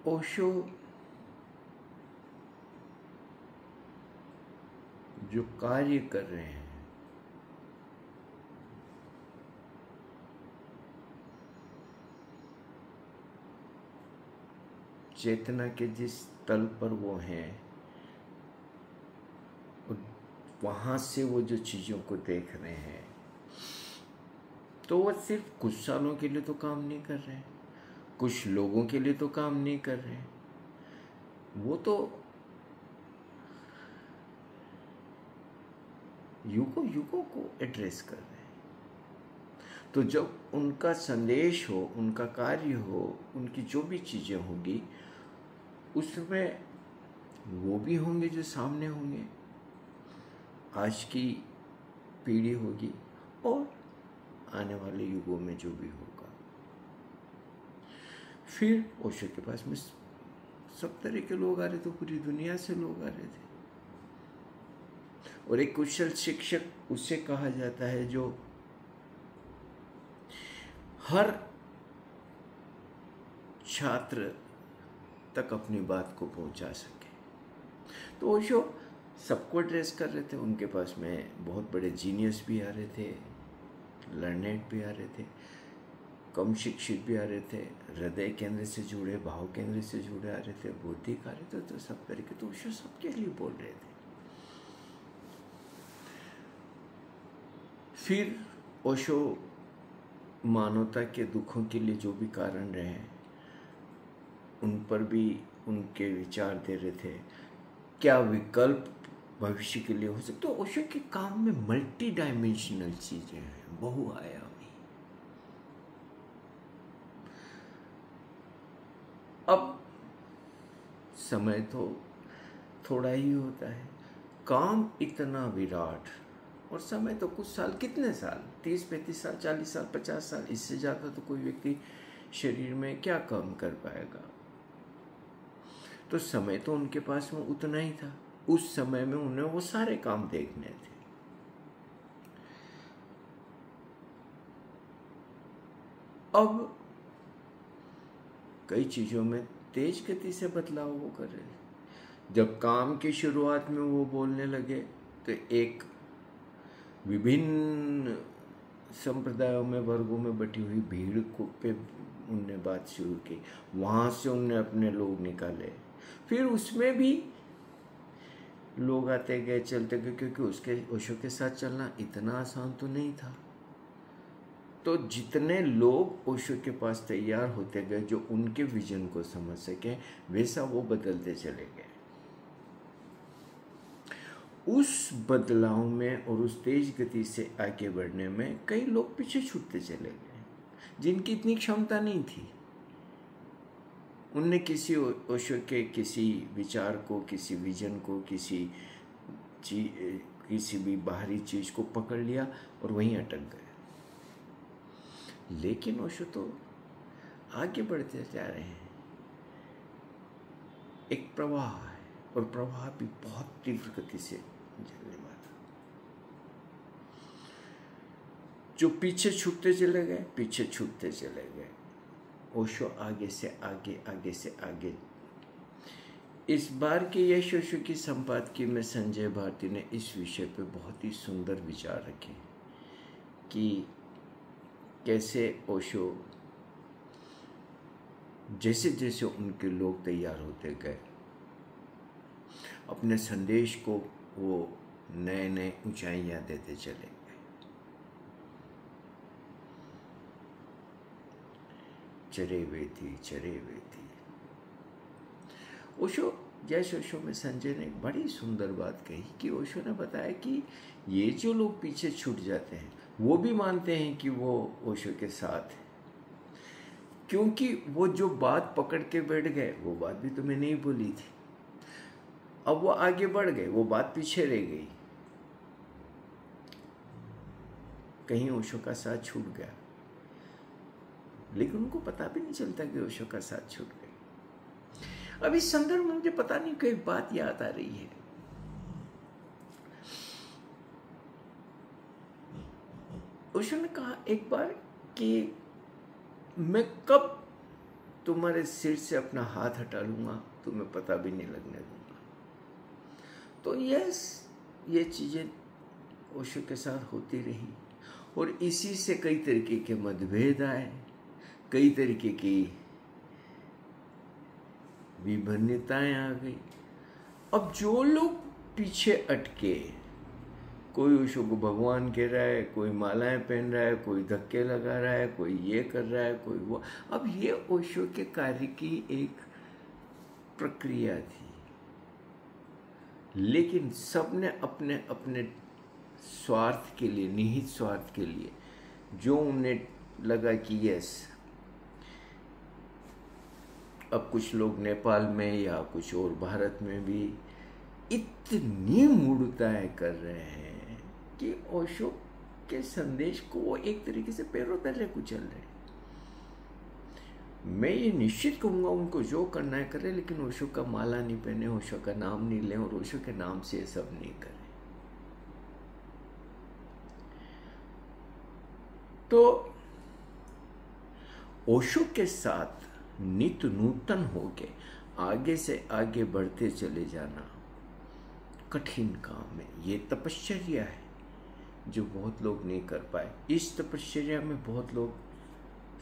ओशो जो कार्य कर रहे हैं, चेतना के जिस तल पर वो हैं, वहां से वो जो चीजों को देख रहे हैं, तो वो सिर्फ कुछ सालों के लिए तो काम नहीं कर रहे हैं, कुछ लोगों के लिए तो काम नहीं कर रहे हैं, वो तो युगों युगों को एड्रेस कर रहे हैं। तो जब उनका संदेश हो, उनका कार्य हो, उनकी जो भी चीजें होगी, उसमें वो भी होंगे जो सामने होंगे, आज की पीढ़ी होगी और आने वाले युगों में जो भी होगा। फिर ओशो के पास में सब तरह के लोग आ रहे थे, पूरी दुनिया से लोग आ रहे थे। और एक कुशल शिक्षक उसे कहा जाता है जो हर छात्र तक अपनी बात को पहुंचा सके। तो ओशो सबको एड्रेस कर रहे थे। उनके पास में बहुत बड़े जीनियस भी आ रहे थे, लर्नेड भी आ रहे थे, कम शिक्षित भी आ रहे थे, हृदय केंद्र से जुड़े, भाव केंद्र से जुड़े आ रहे थे, बौद्धिक आ रहे थे, तो सब तरीके। तो ओशो सबके लिए बोल रहे थे। फिर ओशो मानवता के दुखों के लिए जो भी कारण रहे, उन पर भी उनके विचार दे रहे थे। क्या विकल्प भविष्य के लिए हो सकते। तो ओशो के काम में मल्टी डायमेंशनल चीजें हैं, बहुआयामी। अब समय तो थोड़ा ही होता है, काम इतना विराट, और समय तो कुछ साल, कितने साल, 30-35 साल, 40 साल, 50 साल, इससे ज़्यादा तो कोई व्यक्ति शरीर में क्या काम कर पाएगा। तो समय तो उनके पास में उतना ही था। उस समय में उन्हें वो सारे काम देखने थे। अब कई चीज़ों में तेज गति से बदलाव वो कर रहे हैं। जब काम की शुरुआत में वो बोलने लगे तो एक विभिन्न संप्रदायों में, वर्गों में बटी हुई भीड़ को पे उनने बात शुरू की। वहाँ से उनने अपने लोग निकाले। फिर उसमें भी लोग आते गए, चलते गए, क्योंकि उसके ओशो के साथ चलना इतना आसान तो नहीं था। तो जितने लोग ओशो के पास तैयार होते गए जो उनके विजन को समझ सके, वैसा वो बदलते चले गए। उस बदलाव में और उस तेज गति से आगे बढ़ने में कई लोग पीछे छूटते चले गए, जिनकी इतनी क्षमता नहीं थी। उनने किसी ओशो के किसी विचार को, किसी विजन को, किसी भी बाहरी चीज को पकड़ लिया और वहीं अटक गए। लेकिन ओशो तो आगे बढ़ते जा रहे हैं। एक प्रवाह है, और प्रवाह भी बहुत तीव्र गति से चलने वाला। जो पीछे छूटते चले गए, पीछे छूटते चले गए। ओशो आगे से आगे, आगे से आगे। इस बार के यश ओशो की संपादकीय में संजय भारती ने इस विषय पे बहुत ही सुंदर विचार रखे कि कैसे ओशो जैसे जैसे उनके लोग तैयार होते गए, अपने संदेश को वो नए नए ऊंचाइयां देते चले गए। चरे वेती, चरे वेती। ओशो, जैसे ओशो में संजय ने एक बड़ी सुंदर बात कही कि ओशो ने बताया कि ये जो लोग पीछे छूट जाते हैं, वो भी मानते हैं कि वो ओशो के साथ है, क्योंकि वो जो बात पकड़ के बैठ गए, वो बात भी तो मैंने ही बोली थी। अब वो आगे बढ़ गए, वो बात पीछे रह गई, कहीं ओशो का साथ छूट गया, लेकिन उनको पता भी नहीं चलता कि ओशो का साथ छूट गया। अब इस संदर्भ में मुझे पता नहीं कोई बात याद आ रही है। ओशो ने कहा एक बार कि मैं कब तुम्हारे सिर से अपना हाथ हटा लूँगा, तुम्हें पता भी नहीं लगने दूंगा। तो ये चीज़ें ओशो के साथ होती रही और इसी से कई तरीके के मतभेद आए, कई तरीके की विभिन्नताएं आ गई। अब जो लोग पीछे अटके, कोई ओशो को भगवान कह रहा है, कोई मालाएं पहन रहा है, कोई धक्के लगा रहा है, कोई ये कर रहा है, कोई वो। अब ये ओशो के कार्य की एक प्रक्रिया थी, लेकिन सबने अपने अपने स्वार्थ के लिए, निहित स्वार्थ के लिए, जो उन्हें लगा कि यस, अब कुछ लोग नेपाल में या कुछ और भारत में भी इतनी मूढ़ताएं कर रहे हैं कि ओशो के संदेश को वो एक तरीके से पैरों तले कुचल रहे। मैं ये निश्चित कहूँगा उनको जो करना है करें, लेकिन ओशो का माला नहीं पहने, ओशो का नाम नहीं लें और ओशो के नाम से ये सब नहीं करें। तो ओशो के साथ नित्य नूतन होके आगे से आगे बढ़ते चले जाना कठिन काम है। ये तपश्चर्या है जो बहुत लोग नहीं कर पाए। इस तपश्चर्या में बहुत लोग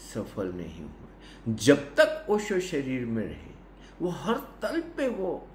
सफल नहीं हुए। जब तक ओशो शरीर में रहे, वो हर तल पे वो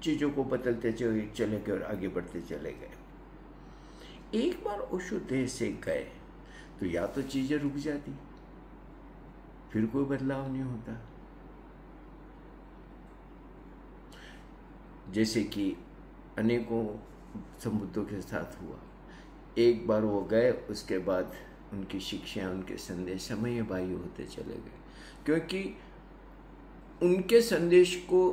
चीजों को बदलते चले गए और आगे बढ़ते चले गए। एक बार ओशो देह से गए तो या तो चीजें रुक जाती, फिर कोई बदलाव नहीं होता। जैसे कि अनेकों संबुद्धों के साथ हुआ, एक बार वो गए, उसके बाद उनकी शिक्षा, उनके संदेश समयबाह्य होते चले गए, क्योंकि उनके संदेश को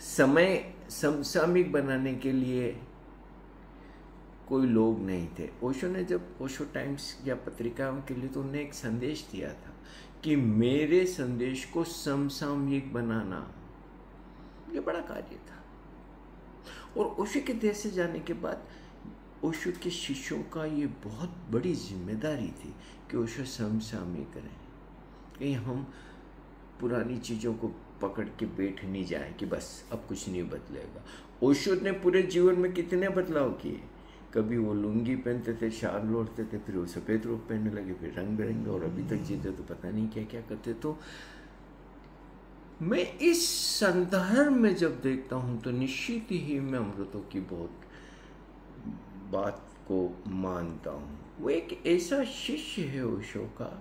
समय समसामयिक बनाने के लिए कोई लोग नहीं थे। ओशो ने जब ओशो टाइम्स या पत्रिकाओं के लिए, तो उन्होंने एक संदेश दिया था कि मेरे संदेश को समसामयिक बनाना ये बड़ा कार्य था। और ओशो के देश से जाने के बाद ओशो के शिष्यों का ये बहुत बड़ी जिम्मेदारी थी कि ओशो समसामयिक करें, कहीं हम पुरानी चीज़ों को पकड़ के बैठ नहीं जाए कि बस अब कुछ नहीं बदलेगा। ओशो ने पूरे जीवन में कितने बदलाव किए। कभी वो लुंगी पहनते थे, शाल ओढ़ते थे, फिर वो सफ़ेद रूप पहनने लगे, फिर रंग बिरंगे, और अभी तक जीते तो पता नहीं क्या क्या करते। तो मैं इस संदर्भ में जब देखता हूँ तो निश्चित ही मैं अमृतों की बहुत बात को मानता हूँ। वो एक ऐसा शिष्य है ओशो का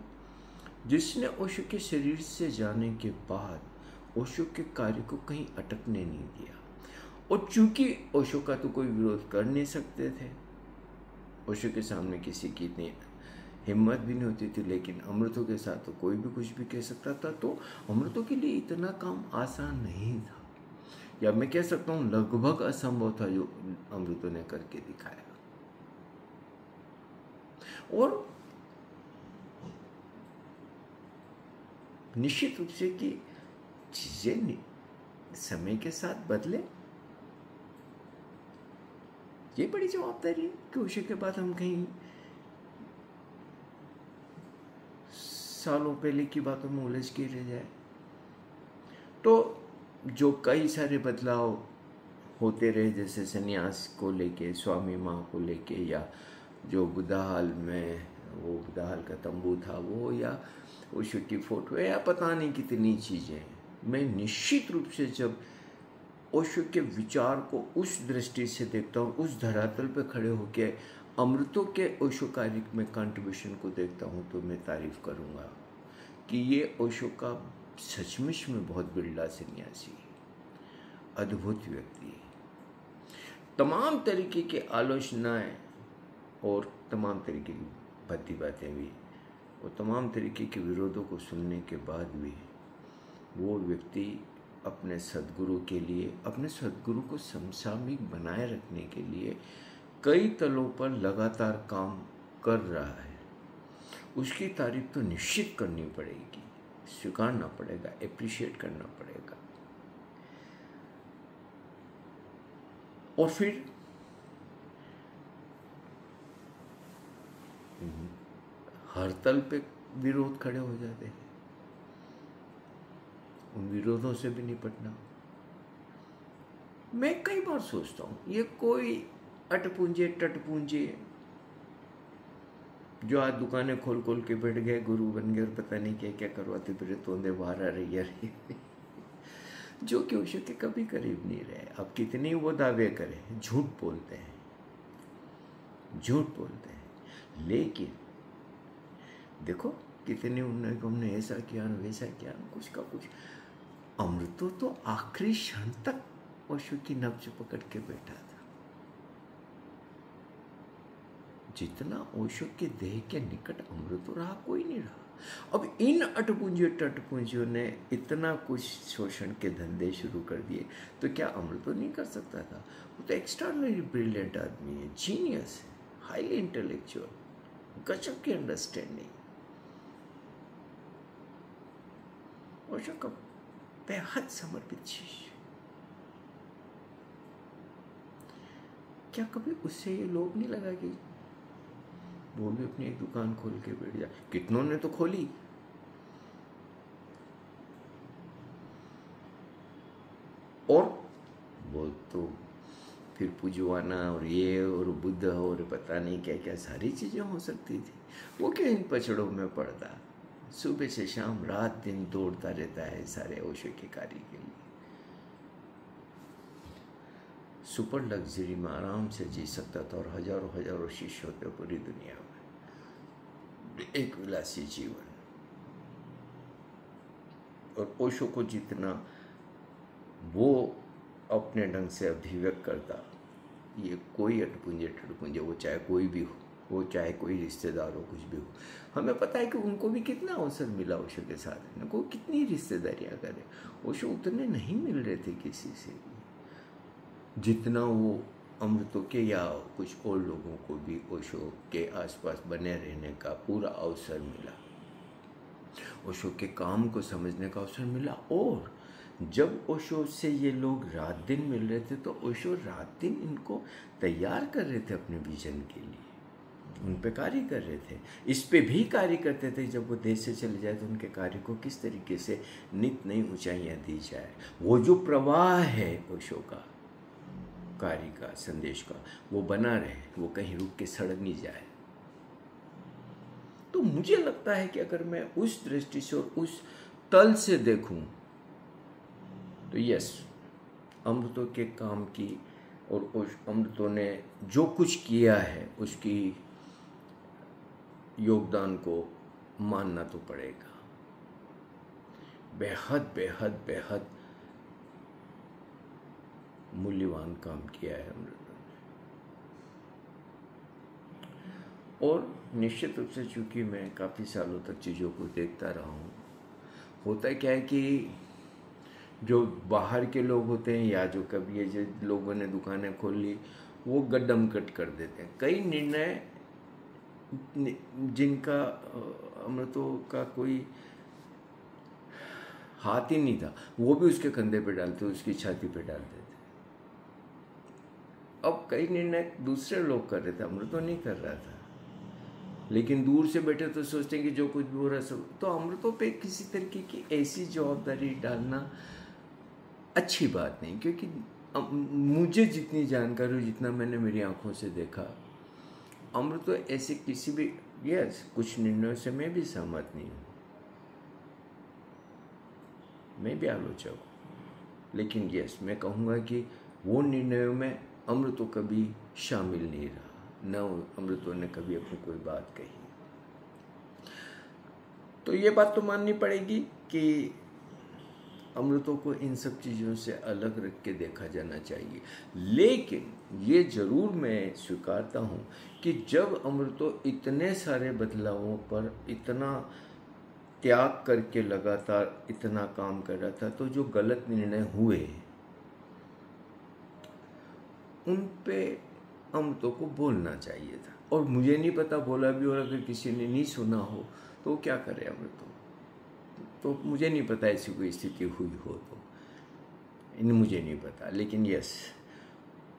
जिसने ओशो के शरीर से जाने के बाद ओशो के कार्य को कहीं अटकने नहीं दिया। और चूंकि ओशो का तो कोई विरोध कर नहीं सकते थे, ओशो के सामने किसी की इतनी हिम्मत भी नहीं होती थी, लेकिन अमृतों के साथ तो कोई भी कुछ भी कह सकता था। तो अमृतों के लिए इतना काम आसान नहीं था, या मैं कह सकता हूँ लगभग असंभव था जो अमृतों ने करके दिखाया। और निश्चित रूप से कि चीजें समय के साथ बदले, ये बड़ी जवाबदारी है कि ओशो के बाद हम कहीं सालों पहले की बातों में उलझ के रह जाए। तो जो कई सारे बदलाव होते रहे, जैसे संन्यास को लेके, स्वामी माँ को लेके, या जो बुद्धाहाल में वो बुद्धाहाल का तंबू था वो, या ओशो की फोटो, या पता नहीं कितनी चीज़ें, मैं निश्चित रूप से जब ओशो के विचार को उस दृष्टि से देखता हूँ, उस धरातल पर खड़े होके अमृतों के ओशो कार्य में कंट्रीब्यूशन को देखता हूँ, तो मैं तारीफ करूँगा कि ये ओशो का सचमुच में बहुत बिरला सन्यासी, अद्भुत व्यक्ति। तमाम तरीके की आलोचनाएं और तमाम तरीके की भद्दी बातें भी और तमाम तरीके के विरोधों को सुनने के बाद भी वो व्यक्ति अपने सद्गुरु के लिए, अपने सद्गुरु को समसामयिक बनाए रखने के लिए कई तलों पर लगातार काम कर रहा है। उसकी तारीफ तो निश्चित करनी पड़ेगी, स्वीकारना पड़ेगा, एप्रिशिएट करना पड़ेगा। और फिर हर तल पे विरोध खड़े हो जाते हैं, उन विरोधों से भी निपटना। मैं कई बार सोचता हूँ ये कोई अटपुंजे टटपुंजे जो आज दुकानें खोल खोल के बैठ गए, गुरु बन गए और पता नहीं क्या क्या करवाते फिर तोंदे बाहर आ रही है जो कि ओशो के कभी करीब नहीं रहे। अब कितने वो दावे करें, झूठ बोलते हैं, झूठ बोलते हैं। लेकिन देखो कितने हमने ऐसा किया वैसा किया, कुछ का कुछ। अमृतो तो आखिरी क्षण तक ओशो की नब्ज पकड़ के बैठा था। जितना ओशो के देह के निकट अमृतो रहा, कोई नहीं रहा। अब इन अटपुंजियों टटपुंजियों ने इतना कुछ शोषण के धंधे शुरू कर दिए, तो क्या अमृतो नहीं कर सकता था? वो तो एक्स्ट्राऑर्डिनरी ब्रिलियंट आदमी है, जीनियस है, हाईली इंटेलेक्चुअल, गजब की अंडरस्टैंडिंग। ओशो का बेहद समर्पित शिष्य। क्या कभी उससे ये लोभ नहीं लगा कि वो भी अपनी एक दुकान खोल के बैठ जाए? कितनों ने तो खोली, और वो तो फिर पुजवाना और ये और बुद्ध और पता नहीं क्या क्या सारी चीजें हो सकती थी। वो क्यों इन पचड़ों में पड़ता? सुबह से शाम रात दिन दौड़ता रहता है सारे ओशो के कार्य के लिए। सुपर लग्जरी में आराम से जी सकता था और हजारों हजारों शिष्य होते पूरी दुनिया में, एक विलासी जीवन। और ओशो को जितना वो अपने ढंग से अभिव्यक्त करता, ये कोई अटपुंजे टटपुंजे, वो चाहे कोई भी हो, वो चाहे कोई रिश्तेदार हो, कुछ भी हो। हमें पता है कि उनको भी कितना अवसर मिला ओशो के साथ रहने को, कितनी रिश्तेदारियां करे। ओशो उतने नहीं मिल रहे थे किसी से भी जितना वो अमृतो के या कुछ और लोगों को भी ओशो के आसपास बने रहने का पूरा अवसर मिला, ओशो के काम को समझने का अवसर मिला। और जब ओशो से ये लोग रात दिन मिल रहे थे तो ओशो रात दिन इनको तैयार कर रहे थे अपने विजन के लिए, उन पे कार्य कर रहे थे, इस पे भी कार्य करते थे। जब वो देश से चले जाए तो उनके कार्य को किस तरीके से नित नई ऊंचाइयां दी जाए, वो जो प्रवाह है ओशो का कार्य का, संदेश का, वो बना रहे, वो कहीं रुक के सड़ नहीं जाए। तो मुझे लगता है कि अगर मैं उस दृष्टि से और उस तल से देखूं तो यस, अमृतो के काम की और अमृतो ने जो कुछ किया है उसकी योगदान को मानना तो पड़ेगा। बेहद बेहद बेहद मूल्यवान काम किया है अमृतो ने। और निश्चित रूप से चूंकि मैं काफ़ी सालों तक चीज़ों को देखता रहा हूँ, होता क्या है कि जो बाहर के लोग होते हैं या जो कभी ये जो लोगों ने दुकानें खोल ली, वो गड्ढम कट कर देते हैं। कई निर्णय जिनका अमृतो का कोई हाथ ही नहीं था, वो भी उसके कंधे पे डालते, उसकी छाती पे डाल देते। अब कई निर्णय दूसरे लोग कर रहे थे, अमृतो नहीं कर रहा था, लेकिन दूर से बैठे तो सोचते हैं कि जो कुछ भी हो रहा है सब। तो अमृतो पे किसी तरीके की ऐसी जवाबदारी डालना अच्छी बात नहीं, क्योंकि मुझे जितनी जानकारी, जितना मैंने मेरी आंखों से देखा, अमृतो ऐसे किसी भी, यस, कुछ निर्णयों से मैं भी सहमत नहीं हूँ, मैं भी आलोचक हूँ, लेकिन यस, मैं कहूँगा कि वो निर्णयों में अमृतो कभी शामिल नहीं रहा, न अमृतो ने कभी अपनी कोई बात कही। तो ये बात तो माननी पड़ेगी कि अमृतो को इन सब चीज़ों से अलग रख के देखा जाना चाहिए। लेकिन ये जरूर मैं स्वीकारता हूँ कि जब अमृतो इतने सारे बदलावों पर इतना त्याग करके लगातार इतना काम कर रहा था, तो जो गलत निर्णय हुए उन पे अमृतो को बोलना चाहिए था। और मुझे नहीं पता, बोला भी, और अगर किसी ने नहीं सुना हो तो क्या करे अमृतो, तो मुझे नहीं पता ऐसी कोई स्थिति हुई हो तो, मुझे नहीं पता। लेकिन यस,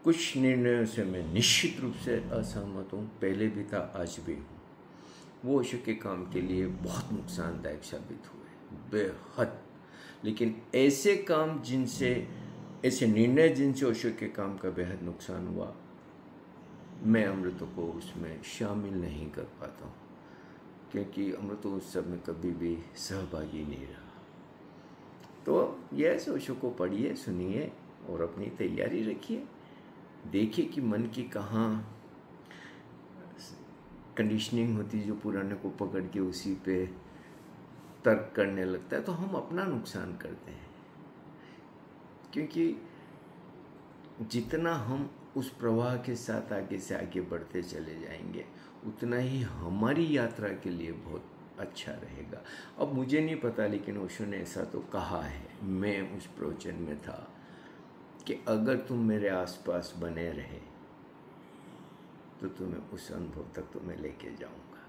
कुछ निर्णयों से मैं निश्चित रूप से असहमत हूँ, पहले भी था, आज भी हूँ। वो ओशो के काम के लिए बहुत नुकसानदायक साबित हुए, बेहद। लेकिन ऐसे काम जिनसे, ऐसे निर्णय जिनसे ओशो के काम का बेहद नुकसान हुआ, मैं अमृतो को उसमें शामिल नहीं कर पाता हूँ, क्योंकि अमृतो उस सब में कभी भी सहभागी नहीं रहा। तो यस, ओशो को पढ़िए, सुनिए और अपनी तैयारी रखिए। देखिए कि मन की कहाँ कंडीशनिंग होती है, जो पुराने को पकड़ के उसी पे तर्क करने लगता है, तो हम अपना नुकसान करते हैं। क्योंकि जितना हम उस प्रवाह के साथ आगे से आगे बढ़ते चले जाएंगे, उतना ही हमारी यात्रा के लिए बहुत अच्छा रहेगा। अब मुझे नहीं पता, लेकिन ओशो ने ऐसा तो कहा है, मैं उस प्रवचन में था, कि अगर तुम मेरे आसपास बने रहे तो तुम्हें उस अनुभव तक तुम्हें लेके जाऊंगा।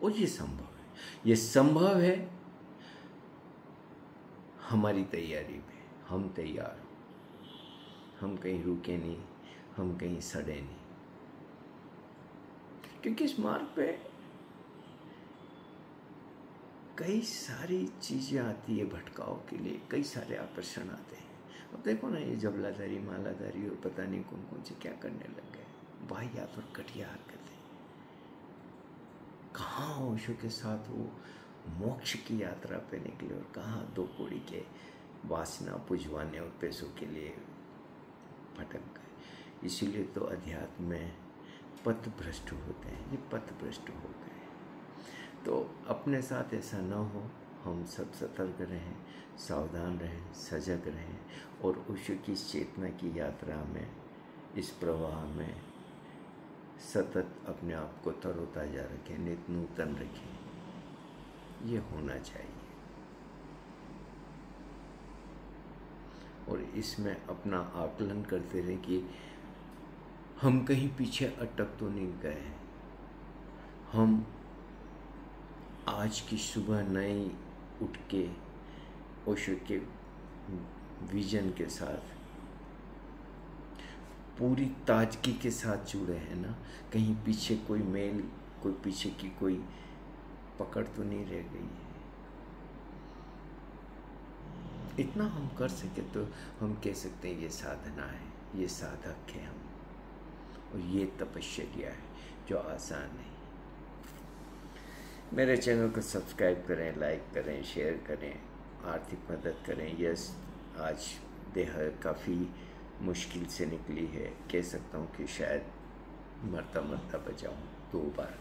और ये संभव है, ये संभव है हमारी तैयारी में। हम तैयार हो, हम कहीं रुके नहीं, हम कहीं सड़े नहीं, क्योंकि इस मार्ग पे कई सारी चीजें आती है भटकाव के लिए, कई सारे आकर्षण आते हैं। अब देखो ना, ये जबलाधारी, मालाधारी और पता नहीं कौन कौन से क्या करने लग गए, वाहियात और घटिया हरकतें। कहाँ ओशो के साथ वो मोक्ष की यात्रा पे निकले, और कहाँ दो कौड़ी के वासना पुजवाने और पैसों के लिए भटक गए। इसीलिए तो अध्यात्म में पथ भ्रष्ट होते हैं, ये पथ भ्रष्ट हो गए। तो अपने साथ ऐसा न हो, हम सब सतर्क रहें, सावधान रहें, सजग रहें, और ओशो की चेतना की यात्रा में, इस प्रवाह में सतत अपने आप को तरोताजा रखें, नित नूतन रखें। ये होना चाहिए। और इसमें अपना आकलन करते रहें कि हम कहीं पीछे अटक तो नहीं गए। हम आज की सुबह नई उठ के ओशो के विजन के साथ पूरी ताजगी के साथ जुड़े हैं ना। कहीं पीछे कोई मेल, कोई पीछे की कोई पकड़ तो नहीं रह गई है। इतना हम कर सके तो हम कह सकते हैं ये साधना है, ये साधक है हम, और ये तपस्या है जो आसान है। मेरे चैनल को सब्सक्राइब करें, लाइक करें, शेयर करें, आर्थिक मदद करें। यस, आज देह काफ़ी मुश्किल से निकली है, कह सकता हूँ कि शायद मरता मरता बचाऊँ 2 बार।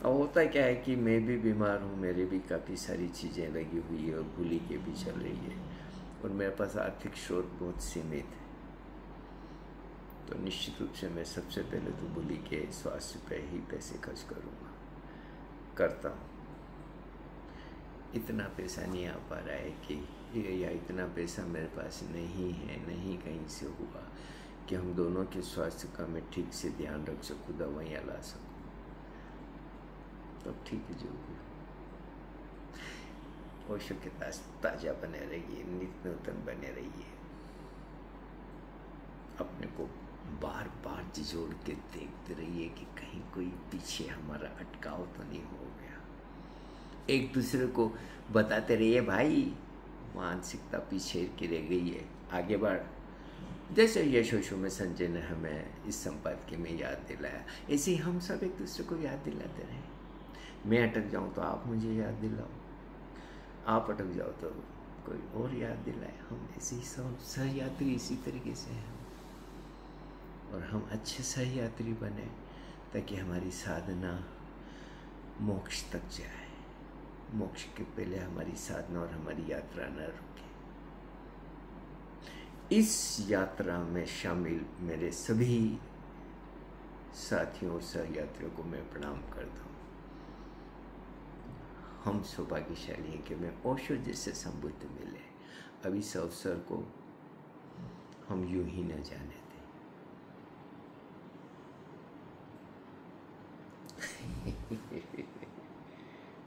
अब होता क्या है कि मैं भी बीमार हूँ, मेरे भी काफ़ी सारी चीज़ें लगी हुई है और भूली के भी चल रही है, और मेरे पास आर्थिक स्रोत बहुत सीमित है। तो निश्चित रूप से मैं सबसे पहले तो भूली के स्वास्थ्य पे ही पैसे खर्च करूँगा, करता हूँ। इतना पैसा नहीं आ पा रहा है कि या इतना पैसा मेरे पास नहीं है, नहीं कहीं से हुआ कि हम दोनों के स्वास्थ्य का मैं ठीक से ध्यान रख सकूँ, दवाइयाँ ला सकूँ। तब ठीक है, जो भी ओशो के पास ताज़ा बने रहिए, नित नूतन बने रहिए, अपने को बार बार झिझोड़ के देखते रहिए कि कहीं कोई पीछे हमारा अटकाव तो नहीं हो गया। एक दूसरे को बताते रहिए, भाई मानसिकता पीछे की रह गई है, आगे बढ़। जैसे यश ओशो में संजय ने हमें इस संपादकीय में याद दिलाया, ऐसे ही हम सब एक दूसरे को याद दिलाते रहें। मैं अटक जाऊं तो आप मुझे याद दिलाओ, आप अटक जाओ तो कोई और याद दिलाए। हम ऐसे ही सब सहयात्री इसी तरीके से हैं, और हम अच्छे सहयात्री बने ताकि हमारी साधना मोक्ष तक जाए। मोक्ष के पहले हमारी साधना और हमारी यात्रा न रुके। इस यात्रा में शामिल मेरे सभी साथियों और सहयात्रियों को मैं प्रणाम करता हूँ। हम सौभाग्यशाली हैं कि हमें ओशो जैसे संबुद्ध मिले। अब इस अवसर को हम यूं ही न जाने